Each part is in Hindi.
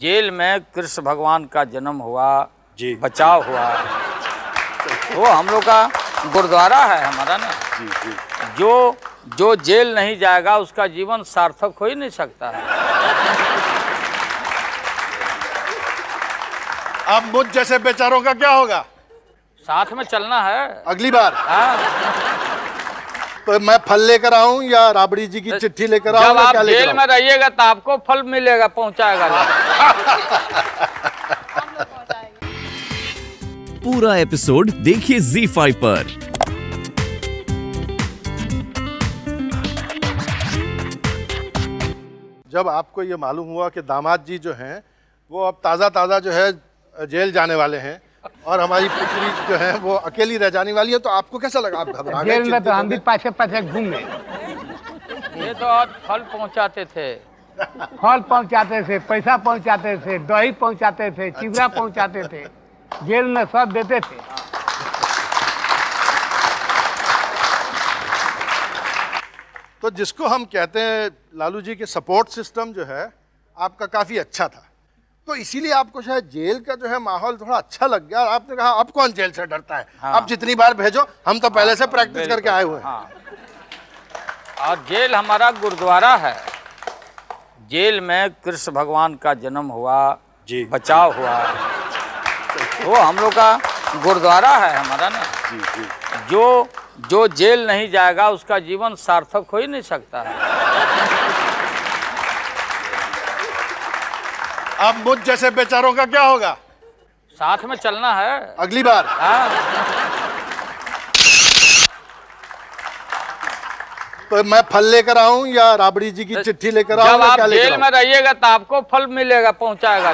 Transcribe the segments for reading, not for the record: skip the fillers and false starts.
जेल में कृष्ण भगवान का जन्म हुआ जी, बचाव हुआ। वो हम लोग का गुरुद्वारा है हमारा ना। जी जी। जो जेल नहीं जाएगा उसका जीवन सार्थक हो ही नहीं सकता है। अब मुझ जैसे बेचारों का क्या होगा? साथ में चलना है अगली बार हाँ। तो मैं फल लेकर आऊं या राबड़ी जी की चिट्ठी लेकर आऊं जब या आप क्या लेकर जेल आऊं? में रहिएगा तो आपको फल मिलेगा, पहुंचाएगा। पूरा एपिसोड देखिए ZEE5 पर। जब आपको ये मालूम हुआ कि दामाद जी जो हैं वो अब ताज़ा जो है जेल जाने वाले हैं और हमारी पुत्री जो है वो अकेली रह जाने वाली है, तो आपको कैसा लगा? आप घबरा गए? जेल में तो हम भी चिंतित हो गए? पाछे घूमे, ये तो आज फल पहुंचाते थे, फल पहुंचाते थे, पैसा पहुंचाते थे, दही पहुंचाते थे, चिवड़ा पहुंचाते थे, जेल में सब देते थे। तो जिसको हम कहते हैं लालू जी के सपोर्ट सिस्टम जो है आपका काफ़ी अच्छा था, तो इसीलिए आपको शायद जेल का जो है माहौल थोड़ा अच्छा लग गया और आपने कहा अब कौन जेल से डरता है, हाँ। अब जितनी बार भेजो, हम तो पहले से प्रैक्टिस करके आए हुए हैं। हाँ। और जेल हमारा गुरुद्वारा है। जेल में कृष्ण भगवान का जन्म हुआ जी, बचाव हुआ। वो हम लोग का गुरुद्वारा है हमारा ना। जी जी। जो जेल नहीं जाएगा उसका जीवन सार्थक हो ही नहीं सकता है। अब मुझ जैसे बेचारों का क्या होगा? साथ में चलना है अगली बार हाँ। तो मैं फल लेकर आऊं या राबड़ी जी की चिट्ठी लेकर आऊं जब या आप क्या जेल लेकर में आऊं? रहिएगा तो आपको फल मिलेगा, पहुंचाएगा।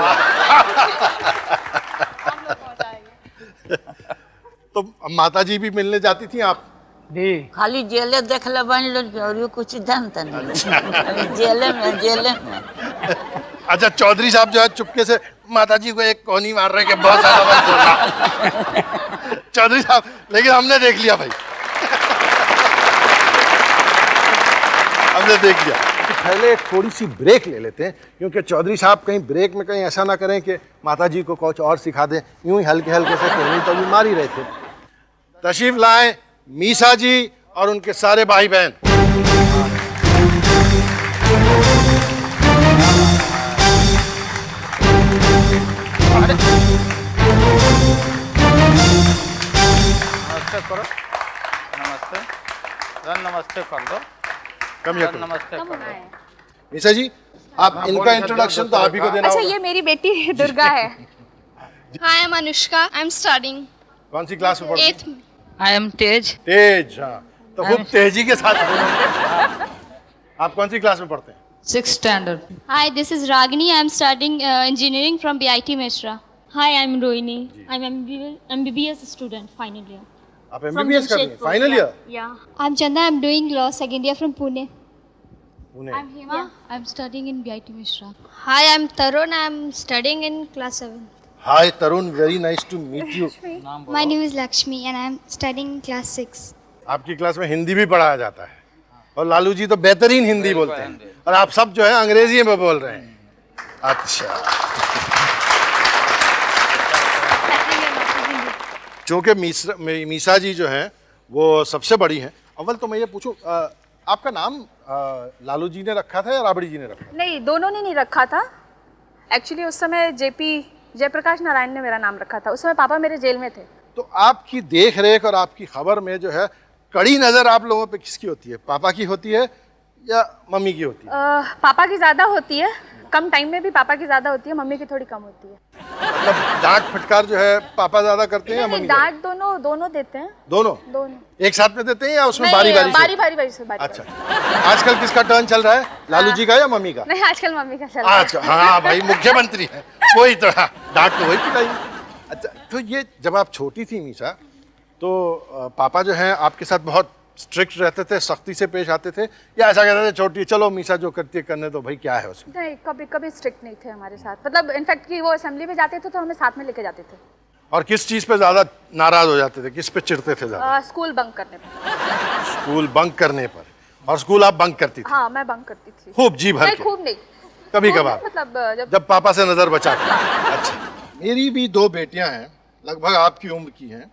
तो माता जी भी मिलने जाती थी आप? जी खाली जेले देख ले बन लो और कुछ जानता नहीं। खाली जेले में अच्छा, चौधरी साहब जो है चुपके से माता जी को एक कोनी मार रहे कि बहुत ज्यादा वक्त हो रहा। चौधरी साहब, लेकिन हमने देख लिया भाई, हमने देख लिया। तो पहले थोड़ी सी ब्रेक ले लेते हैं, क्योंकि चौधरी साहब कहीं ब्रेक में कहीं ऐसा ना करें कि माता जी को कुछ और सिखा दें, यूं ही हल्के हल्के से कोनी तो भी मार ही रहे थे। तशरीफ लाएं मीसा जी और उनके सारे भाई बहन। नमस्ते करो, नमस्ते नमस्ते कर दो, कम या कम। नमस्ते कर दो। मीसा जी, आप इनका इंट्रोडक्शन तो आप ही को देना अच्छा, होगा। ये मेरी बेटी दुर्गा है। Hi, I'm Anushka. I'm studying कौन सी क्लास में पढ़ते हैं? 8th. I am Tej. तेज, हाँ, तो खूब तेजी के साथ बोलो। आप कौन सी क्लास में पढ़ते हैं? 6th standard. Hi, this is Ragini. I'm studying engineering from BIT Mishra. Hi, I'm Rohini. I'm MBBS student, final year. आप एमबीबीएस कर रही हैं, final year? Yeah. I'm Chanda. I'm doing law, second year from Pune. Pune. I'm Hema. I'm studying in BIT Mishra. Hi, I'm Tarun. I'm studying in class 7. Hi Tarun, very nice to meet you. My name is Lakshmi and I'm studying in class 6. आपकी क्लास में हिंदी भी पढ़ाया जाता है और लालू जी तो बेहतरीन हिंदी बोलते हैं और आप सब जो है अंग्रेजी में बोल रहे हैं। अच्छा, चूँकि मीसा जी जो हैं वो सबसे बड़ी हैं, अव्वल तो मैं ये पूछूं, आपका नाम लालू जी ने रखा था या राबड़ी जी ने रखा था? नहीं, दोनों ने नहीं रखा था। एक्चुअली उस समय जयप्रकाश नारायण ने मेरा नाम रखा था। उस समय पापा मेरे जेल में थे। तो आपकी देख रेख और आपकी खबर में जो है कड़ी नज़र आप लोगों पे किसकी होती है? पापा की होती है या मम्मी की होती है? पापा की ज़्यादा होती है, कम टाइम में भी पापा की ज़्यादा होती है, मम्मी की थोड़ी कम होती है। मतलब डांट फटकार जो है पापा ज़्यादा करते हैं या नहीं, मम्मी? डांट दोनों देते हैं। दोनों एक साथ में देते हैं या उसमें नहीं, बारी बारी से? बारी। अच्छा, आजकल किसका टर्न चल रहा है, लालू जी का या मम्मी का? नहीं, आजकल मम्मी का चल रहा है। अच्छा, हाँ भाई, मुख्यमंत्री है वही तो, हाँ, डांट तो वही पिटाई। अच्छा, तो ये जब आप छोटी थी मीसा, तो पापा जो हैं आपके साथ बहुत स्ट्रिक्ट रहते थे, सख्ती से पेश आते थे, या ऐसा कहते थे छोटी चलो मीसा जो करती है करने दो भाई, क्या है उसमें? नहीं, कभी स्ट्रिक्ट नहीं थे हमारे साथ। मतलब इनफैक्ट कि वो असेंबली में जाते थे तो हमें साथ में लेके जाते थे। और किस चीज़ पे ज़्यादा नाराज़ हो जाते थे, किस पे चिढ़ते थे ज़्यादा? स्कूल बंक करने पर। स्कूल बंक करने पर। और स्कूल आप बंक करती थी? हाँ, मैं बंक करती थी। खूब जी भर नहीं, के? खूब नहीं, कभी कभार मतलब जब पापा से नजर बचा के। अच्छा, मेरी भी 2 बेटियां हैं, लगभग आपकी उम्र की हैं।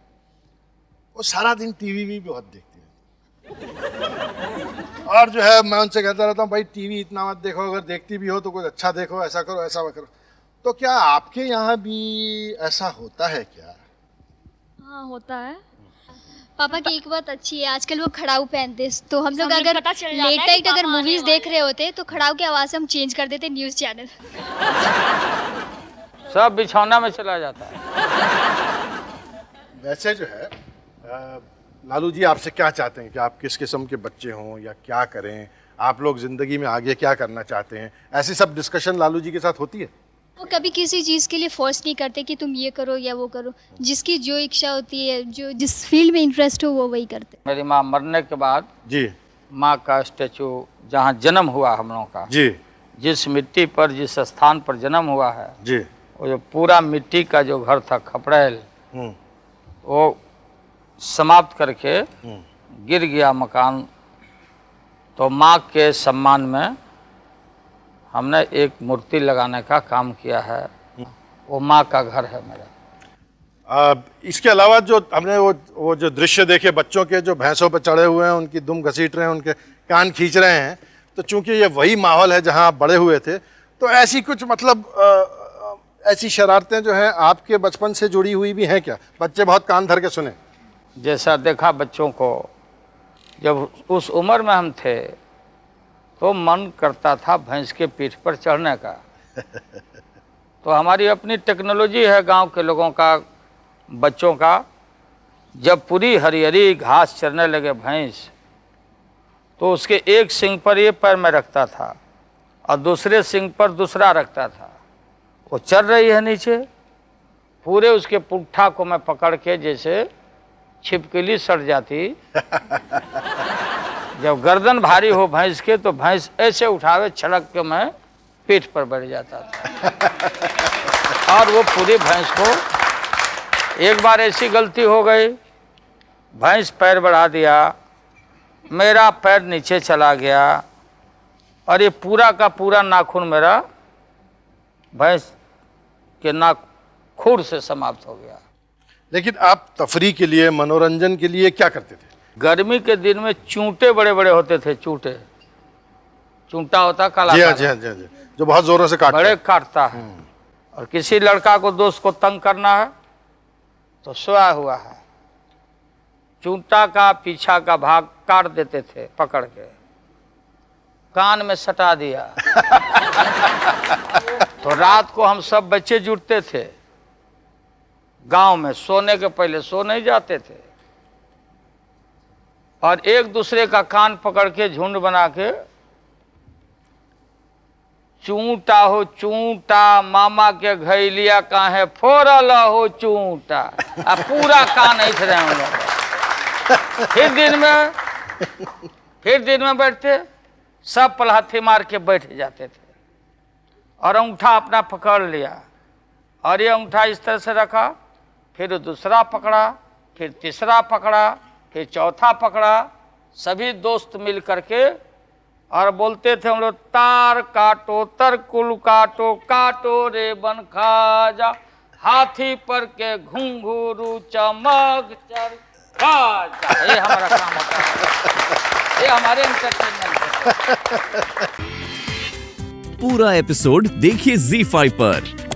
वो सारा दिन टीवी भी बहुत देखती हैं। और जो है मैं उनसे कहता रहता हूँ, भाई टीवी इतना मत देखो, अगर देखती भी हो तो कुछ अच्छा देखो, ऐसा करो ऐसा करो। तो क्या आपके यहाँ भी ऐसा होता है क्या? हाँ होता है। पापा की एक बात अच्छी है, आजकल वो खड़ाऊ पहनते हैं, तो हम लोग अगर लेट नाइट अगर मूवीज देख रहे होते तो खड़ाऊ की आवाज़ हम चेंज कर देते न्यूज़ चैनल। सब बिछौना में चला जाता है। वैसे जो है लालू जी आपसे क्या चाहते हैं कि आप किस किस्म के बच्चे हों या क्या करें, आप लोग जिंदगी में आगे क्या करना चाहते हैं, ऐसी सब डिस्कशन लालू जी के साथ होती है? वो कभी किसी चीज़ के लिए फोर्स नहीं करते कि तुम ये करो या वो करो, जिसकी जो इच्छा होती है, जो जिस फील्ड में इंटरेस्ट हो वो वही करते। मेरी माँ मरने के बाद जी माँ का स्टेचू जहाँ जन्म हुआ हम लोगों का, जी जिस मिट्टी पर जिस स्थान पर जन्म हुआ है, जी। वो जो पूरा मिट्टी का जो घर था खपड़ैल, वो समाप्त करके गिर गया मकान। तो माँ के सम्मान में हमने एक मूर्ति लगाने का काम किया है। वो माँ का घर है मेरा। इसके अलावा जो हमने वो जो दृश्य देखे बच्चों के जो भैंसों पर चढ़े हुए हैं, उनकी दुम घसीट रहे हैं, उनके कान खींच रहे हैं, तो चूंकि ये वही माहौल है जहां आप बड़े हुए थे, तो ऐसी कुछ मतलब ऐसी शरारतें जो हैं आपके बचपन से जुड़ी हुई भी हैं क्या? बच्चे बहुत कान धर के सुने। जैसा देखा बच्चों को, जब उस उम्र में हम थे तो मन करता था भैंस के पीठ पर चढ़ने का। तो हमारी अपनी टेक्नोलॉजी है गांव के लोगों का, बच्चों का। जब पूरी हरी हरी घास चरने लगे भैंस, तो उसके एक सींग पर ये पैर में रखता था और दूसरे सींग पर दूसरा रखता था। वो चल रही है नीचे, पूरे उसके पुट्ठा को मैं पकड़ के जैसे छिपकली सट जाती। जब गर्दन भारी हो भैंस के तो भैंस ऐसे उठावे, छड़क के मैं पीठ पर बैठ जाता था। और वो पूरी भैंस को, एक बार ऐसी गलती हो गई, भैंस पैर बढ़ा दिया, मेरा पैर नीचे चला गया और ये पूरा का पूरा नाखून मेरा भैंस के नाखून से समाप्त हो गया। लेकिन आप तफरी के लिए, मनोरंजन के लिए क्या करते थे? गर्मी के दिन में चूंटे बड़े बड़े होते थे। चूंटा होता काला, जी हाँ, जी हाँ, जी हाँ, जी, जो बहुत जोरों से काटता बड़े है। काटता है। और किसी लड़का को, दोस्त को तंग करना है तो सोया हुआ है, चूंटा का पीछा का भाग काट देते थे, पकड़ के कान में सटा दिया। तो रात को हम सब बच्चे जुटते थे गांव में, सोने के पहले सो नहीं जाते थे, और एक दूसरे का कान पकड़ के झुंड बना के, चूंटा हो चूंटा मामा के घैलिया काहे फोड़ल हो चूंटा, अब पूरा कान ऐसे रहे हम लोग। फिर दिन में बैठते, सब पलहत्थी मार के बैठ जाते थे और अंगूठा अपना पकड़ लिया, और ये अंगूठा इस तरह से रखा, फिर दूसरा पकड़ा, फिर तीसरा पकड़ा, फिर चौथा पकड़ा, सभी दोस्त मिल करके, और बोलते थे हम लोग, तार काटो तरकुल काटो, काटो रे बन खाजा, हाथी पर के घुंघरू चमक चर खाजा। ये हमारा काम होता है, ये हमारे एंटरटेनमेंट है। पूरा एपिसोड देखिए ZEE5 पर।